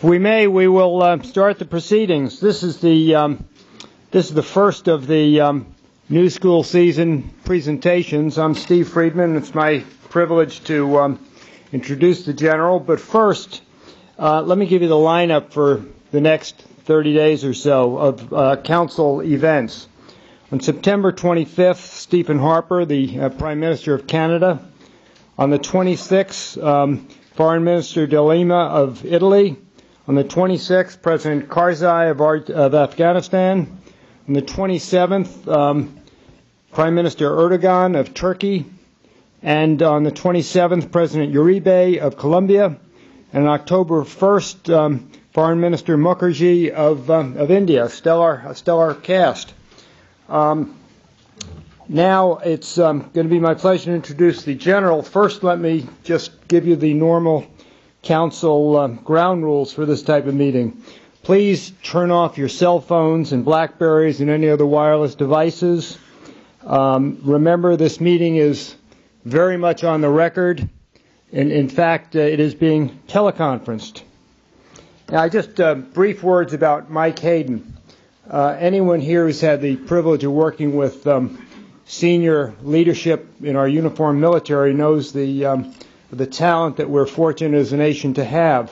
If we may, we will start the proceedings. This is the first of the new school season presentations. I'm Steve Friedman. It's my privilege to introduce the General. But first, let me give you the lineup for the next 30 days or so of Council events. On September 25th, Stephen Harper, the Prime Minister of Canada. On the 26th, Foreign Minister De Lima of Italy. On the 26th, President Karzai of Afghanistan. On the 27th, Prime Minister Erdogan of Turkey. And on the 27th, President Uribe of Colombia. And on October 1st, Foreign Minister Mukherjee of India. A stellar cast. Now it's going to be my pleasure to introduce the General. First, let me just give you the normal Council ground rules for this type of meeting. Please turn off your cell phones and Blackberries and any other wireless devices. Remember, this meeting is very much on the record. And in fact, it is being teleconferenced. Now, just brief words about Mike Hayden. Anyone here who's had the privilege of working with senior leadership in our uniformed military knows the talent that we're fortunate as a nation to have.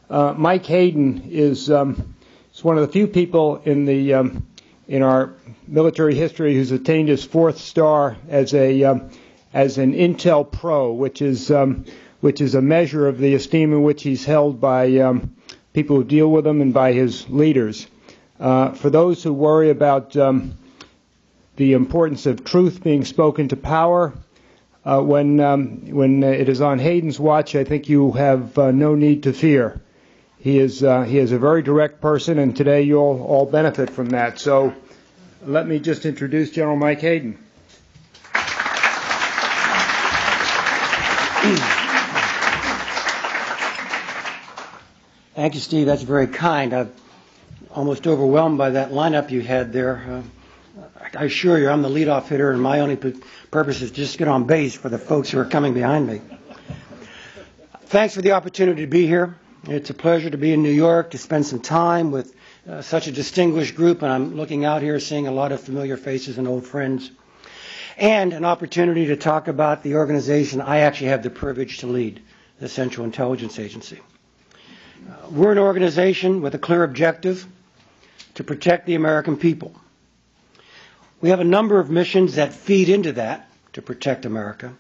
Mike Hayden is one of the few people in our military history who's attained his 4th star as an Intel Pro, which is a measure of the esteem in which he's held by people who deal with him and by his leaders. For those who worry about the importance of truth being spoken to power, when it is on Hayden's watch, I think you have no need to fear. He is a very direct person, and today you'll all benefit from that. So let me just introduce General Mike Hayden. Thank you, Steve. That's very kind. I'm almost overwhelmed by that lineup you had there. I assure you, I'm the leadoff hitter, and my only purpose is just get on base for the folks who are coming behind me. Thanks for the opportunity to be here. It's a pleasure to be in New York, to spend some time with such a distinguished group, and I'm looking out here seeing a lot of familiar faces and old friends, and an opportunity to talk about the organization I actually have the privilege to lead, the Central Intelligence Agency. We're an organization with a clear objective to protect the American people. We have a number of missions that feed into that to protect America.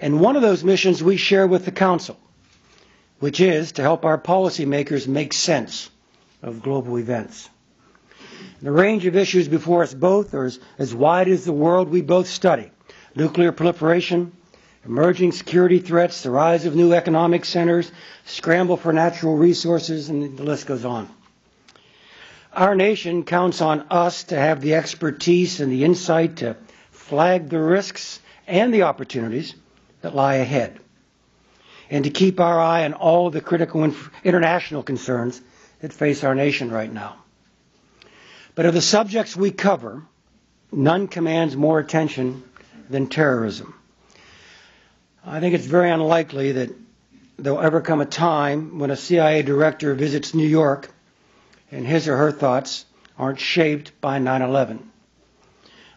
And one of those missions we share with the Council, which is to help our policymakers make sense of global events. The range of issues before us both are as wide as the world we both study. Nuclear proliferation, emerging security threats, the rise of new economic centers, scramble for natural resources, and the list goes on. Our nation counts on us to have the expertise and the insight to flag the risks and the opportunities that lie ahead, and to keep our eye on all of the critical international concerns that face our nation right now. But of the subjects we cover, none commands more attention than terrorism. I think it's very unlikely that there'll ever come a time when a CIA director visits New York and his or her thoughts aren't shaped by 9/11.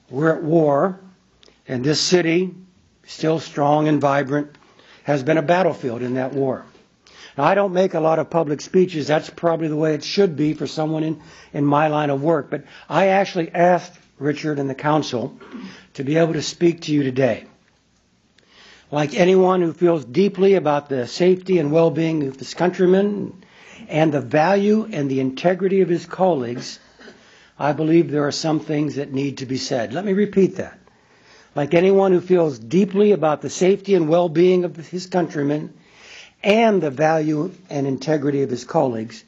We're at war, and this city, still strong and vibrant, has been a battlefield in that war. Now, I don't make a lot of public speeches. That's probably the way it should be for someone in my line of work. But I actually asked Richard and the Council to be able to speak to you today. Like anyone who feels deeply about the safety and well-being of his countrymen and the value and the integrity of his colleagues, I believe there are some things that need to be said. Let me repeat that. Like anyone who feels deeply about the safety and well-being of his countrymen and the value and integrity of his colleagues,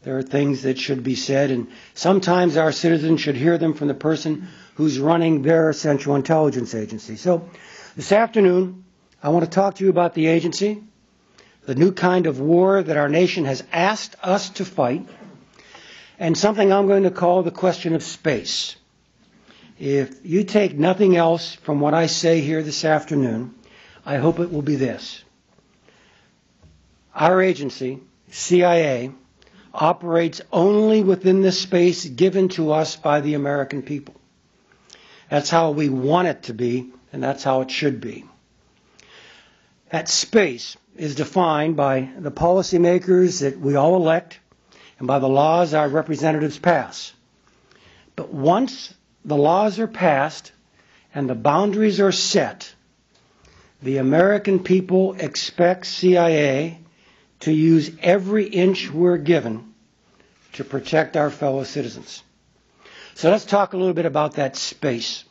there are things that should be said, and sometimes our citizens should hear them from the person who's running their Central Intelligence Agency. So this afternoon, I want to talk to you about the agency, the new kind of war that our nation has asked us to fight, and something I'm going to call the question of space. If you take nothing else from what I say here this afternoon, I hope it will be this. Our agency, CIA, operates only within the space given to us by the American people. That's how we want it to be, and that's how it should be. That space is defined by the policymakers that we all elect and by the laws our representatives pass. But once the laws are passed and the boundaries are set, the American people expect CIA to use every inch we're given to protect our fellow citizens. So let's talk a little bit about that space.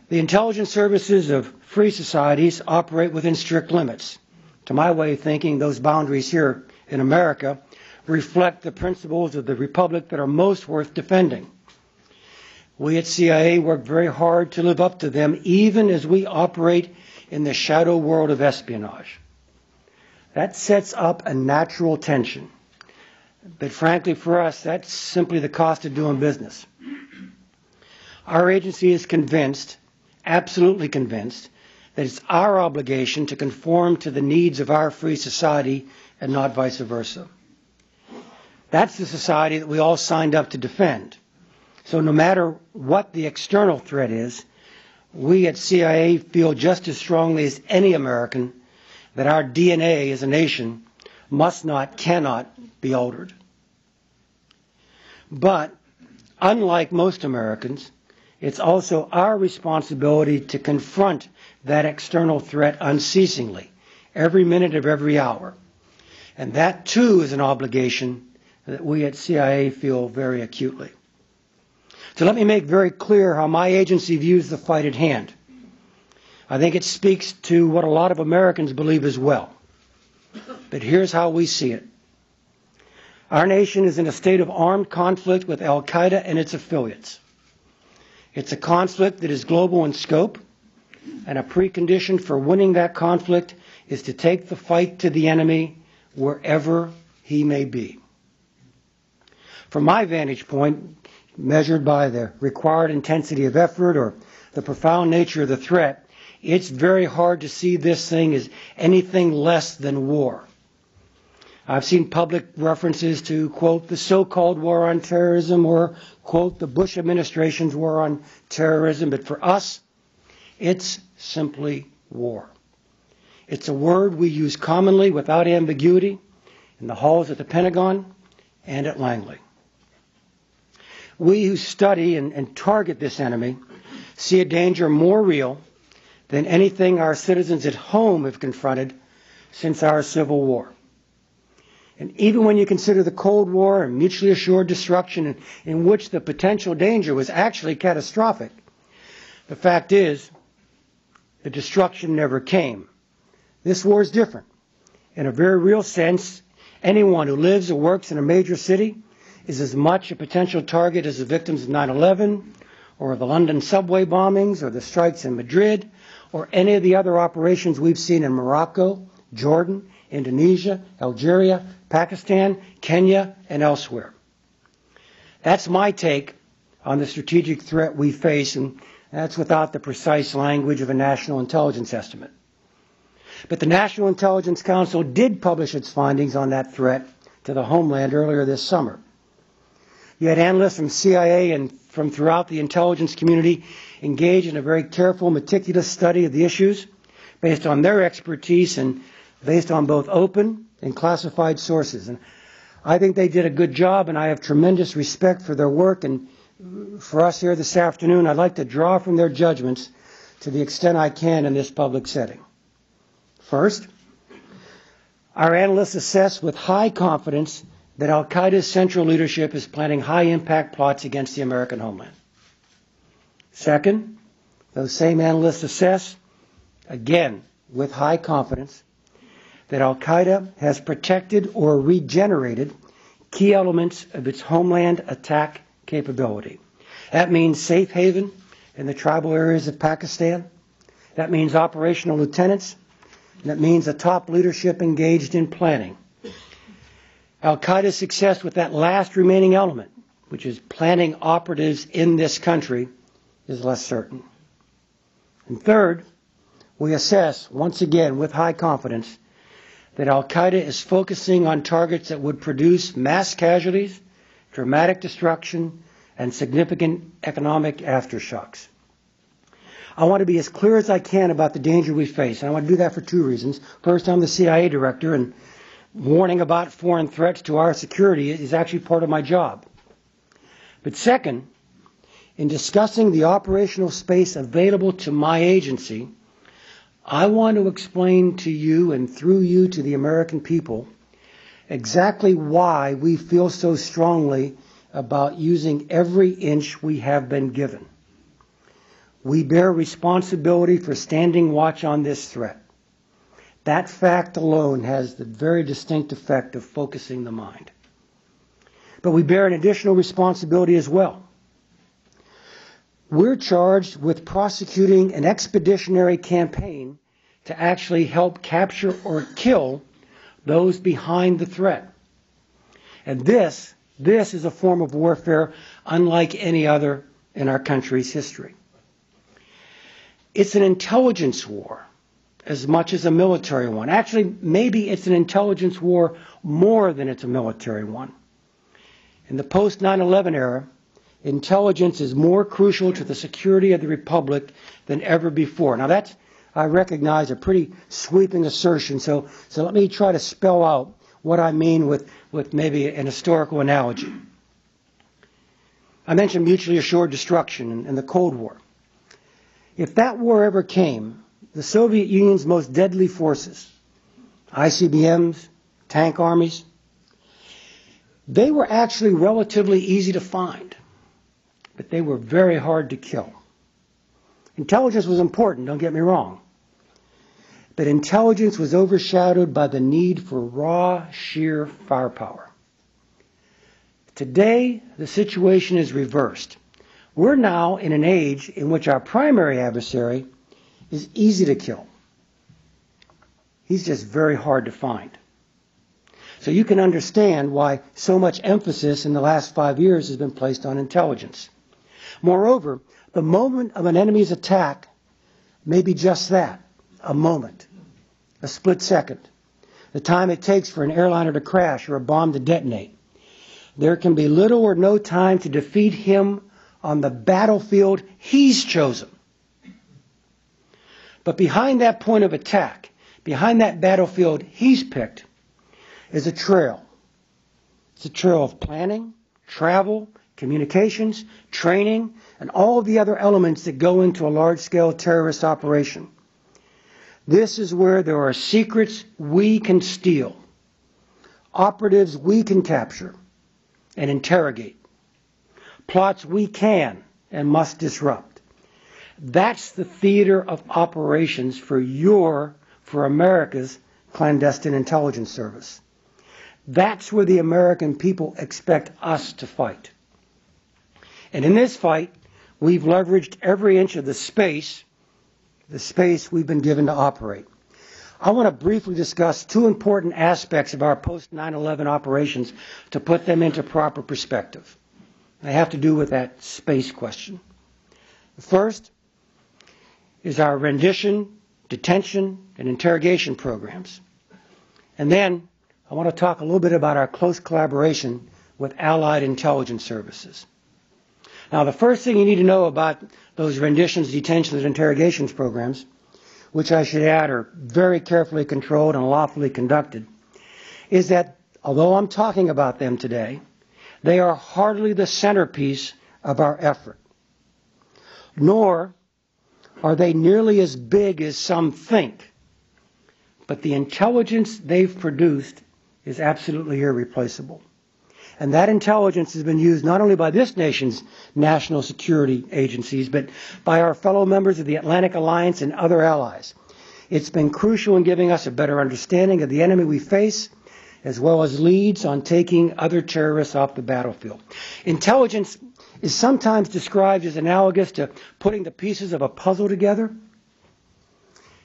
The intelligence services of free societies operate within strict limits. To my way of thinking, those boundaries here in America reflect the principles of the republic that are most worth defending. We at CIA work very hard to live up to them, even as we operate in the shadow world of espionage. That sets up a natural tension. But frankly, for us, that's simply the cost of doing business. Our agency is convinced, absolutely convinced, that it's our obligation to conform to the needs of our free society and not vice versa. That's the society that we all signed up to defend. So no matter what the external threat is, we at CIA feel just as strongly as any American that our DNA as a nation must not, cannot be altered. But unlike most Americans, it's also our responsibility to confront that external threat unceasingly, every minute of every hour. And that, too, is an obligation that we at CIA feel very acutely. So let me make very clear how my agency views the fight at hand. I think it speaks to what a lot of Americans believe as well. But here's how we see it. Our nation is in a state of armed conflict with Al-Qaeda and its affiliates. It's a conflict that is global in scope, and a precondition for winning that conflict is to take the fight to the enemy wherever he may be. From my vantage point, measured by the required intensity of effort or the profound nature of the threat, it's very hard to see this thing as anything less than war. I've seen public references to, quote, the so-called war on terrorism or, quote, the Bush administration's war on terrorism. But for us, it's simply war. It's a word we use commonly without ambiguity in the halls at the Pentagon and at Langley. We who study and target this enemy see a danger more real than anything our citizens at home have confronted since our Civil War. And even when you consider the Cold War and mutually assured destruction in which the potential danger was actually catastrophic, the fact is the destruction never came. This war is different. In a very real sense, anyone who lives or works in a major city is as much a potential target as the victims of 9/11 or the London subway bombings or the strikes in Madrid or any of the other operations we've seen in Morocco, Jordan, Indonesia, Algeria, Pakistan, Kenya, and elsewhere. That's my take on the strategic threat we face, and that's without the precise language of a national intelligence estimate. But the National Intelligence Council did publish its findings on that threat to the homeland earlier this summer. You had analysts from CIA and from throughout the intelligence community engage in a very careful, meticulous study of the issues based on their expertise and based on both open and classified sources. And I think they did a good job, and I have tremendous respect for their work. And for us here this afternoon, I'd like to draw from their judgments to the extent I can in this public setting. First, our analysts assess with high confidence that Al-Qaeda's central leadership is planning high-impact plots against the American homeland. Second, those same analysts assess, again with high confidence, that Al-Qaeda has protected or regenerated key elements of its homeland attack capability. That means safe haven in the tribal areas of Pakistan. That means operational lieutenants. And that means a top leadership engaged in planning. Al-Qaeda's success with that last remaining element, which is planning operatives in this country, is less certain. And third, we assess, once again with high confidence, that al-Qaeda is focusing on targets that would produce mass casualties, dramatic destruction, and significant economic aftershocks. I want to be as clear as I can about the danger we face, and I want to do that for two reasons. First, I'm the CIA director, and warning about foreign threats to our security is actually part of my job. But second, in discussing the operational space available to my agency, I want to explain to you and through you to the American people exactly why we feel so strongly about using every inch we have been given. We bear responsibility for standing watch on this threat. That fact alone has the very distinct effect of focusing the mind. But we bear an additional responsibility as well. We're charged with prosecuting an expeditionary campaign to actually help capture or kill those behind the threat. And this is a form of warfare unlike any other in our country's history. It's an intelligence war as much as a military one. Actually, maybe it's an intelligence war more than it's a military one. In the post-9/11 era, intelligence is more crucial to the security of the Republic than ever before. Now that's, I recognize, a pretty sweeping assertion, so let me try to spell out what I mean with maybe an historical analogy. I mentioned mutually assured destruction in the Cold War. If that war ever came, the Soviet Union's most deadly forces, ICBMs, tank armies, they were actually relatively easy to find, but they were very hard to kill. Intelligence was important, don't get me wrong, but intelligence was overshadowed by the need for raw, sheer firepower. Today, the situation is reversed. We're now in an age in which our primary adversary is easy to kill. He's just very hard to find. So you can understand why so much emphasis in the last 5 years has been placed on intelligence. Moreover, the moment of an enemy's attack may be just that, a moment, a split second, the time it takes for an airliner to crash or a bomb to detonate. There can be little or no time to defeat him on the battlefield he's chosen. But behind that point of attack, behind that battlefield he's picked, is a trail. It's a trail of planning, travel, communications, training, and all of the other elements that go into a large-scale terrorist operation. This is where there are secrets we can steal, operatives we can capture and interrogate, plots we can and must disrupt. That's the theater of operations for America's clandestine intelligence service. That's where the American people expect us to fight. And in this fight, we've leveraged every inch of the space we've been given to operate. I want to briefly discuss two important aspects of our post-9/11 operations to put them into proper perspective. They have to do with that space question. The first is our rendition, detention, and interrogation programs. And then I want to talk a little bit about our close collaboration with allied intelligence services. Now, the first thing you need to know about those renditions, detentions, and interrogations programs, which I should add are very carefully controlled and lawfully conducted, is that although I'm talking about them today, they are hardly the centerpiece of our effort. Nor are they nearly as big as some think. But the intelligence they've produced is absolutely irreplaceable. And that intelligence has been used not only by this nation's national security agencies, but by our fellow members of the Atlantic Alliance and other allies. It's been crucial in giving us a better understanding of the enemy we face, as well as leads on taking other terrorists off the battlefield. Intelligence is sometimes described as analogous to putting the pieces of a puzzle together,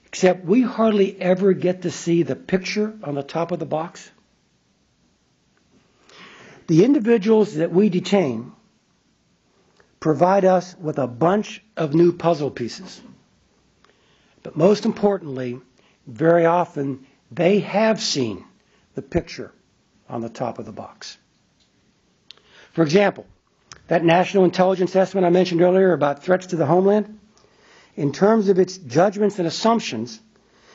except we hardly ever get to see the picture on the top of the box. The individuals that we detain provide us with a bunch of new puzzle pieces. But most importantly, very often, They have seen the picture on the top of the box. For example, that national intelligence estimate I mentioned earlier about threats to the homeland, in terms of its judgments and assumptions,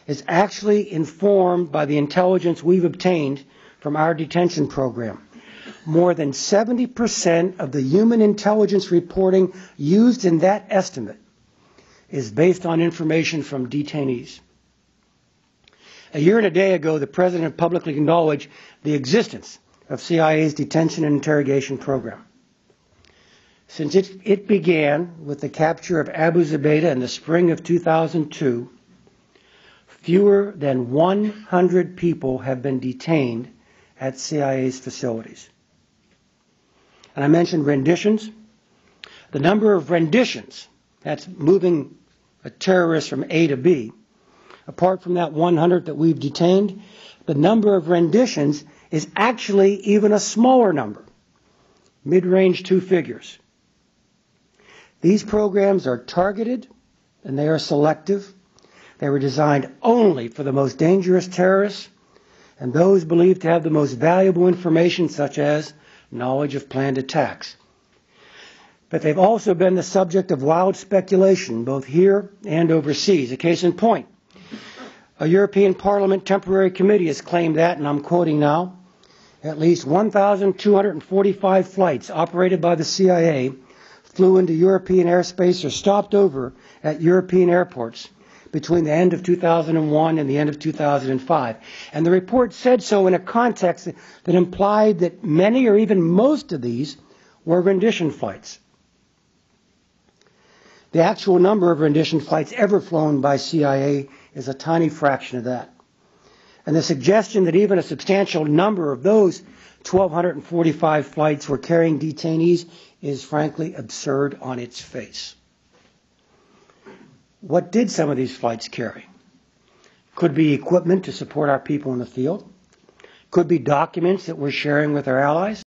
is actually informed by the intelligence we've obtained from our detention program. More than 70% of the human intelligence reporting used in that estimate is based on information from detainees. A year and a day ago, the President publicly acknowledged the existence of CIA's detention and interrogation program. Since it began with the capture of Abu Zubaydah in the spring of 2002, fewer than 100 people have been detained at CIA's facilities. And I mentioned renditions. The number of renditions, that's moving a terrorist from A to B, apart from that 100 that we've detained, the number of renditions is actually even a smaller number, mid-range 2 figures. These programs are targeted and they are selective. They were designed only for the most dangerous terrorists and those believed to have the most valuable information, such as knowledge of planned attacks. But they've also been the subject of wild speculation, both here and overseas. A case in point, a European Parliament temporary committee has claimed that, and I'm quoting now, at least 1,245 flights operated by the CIA flew into European airspace or stopped over at European airports between the end of 2001 and the end of 2005. And the report said so in a context that implied that many or even most of these were rendition flights. The actual number of rendition flights ever flown by CIA is a tiny fraction of that. And the suggestion that even a substantial number of those 1,245 flights were carrying detainees is frankly absurd on its face. What did some of these flights carry? Could be equipment to support our people in the field. Could be documents that we're sharing with our allies.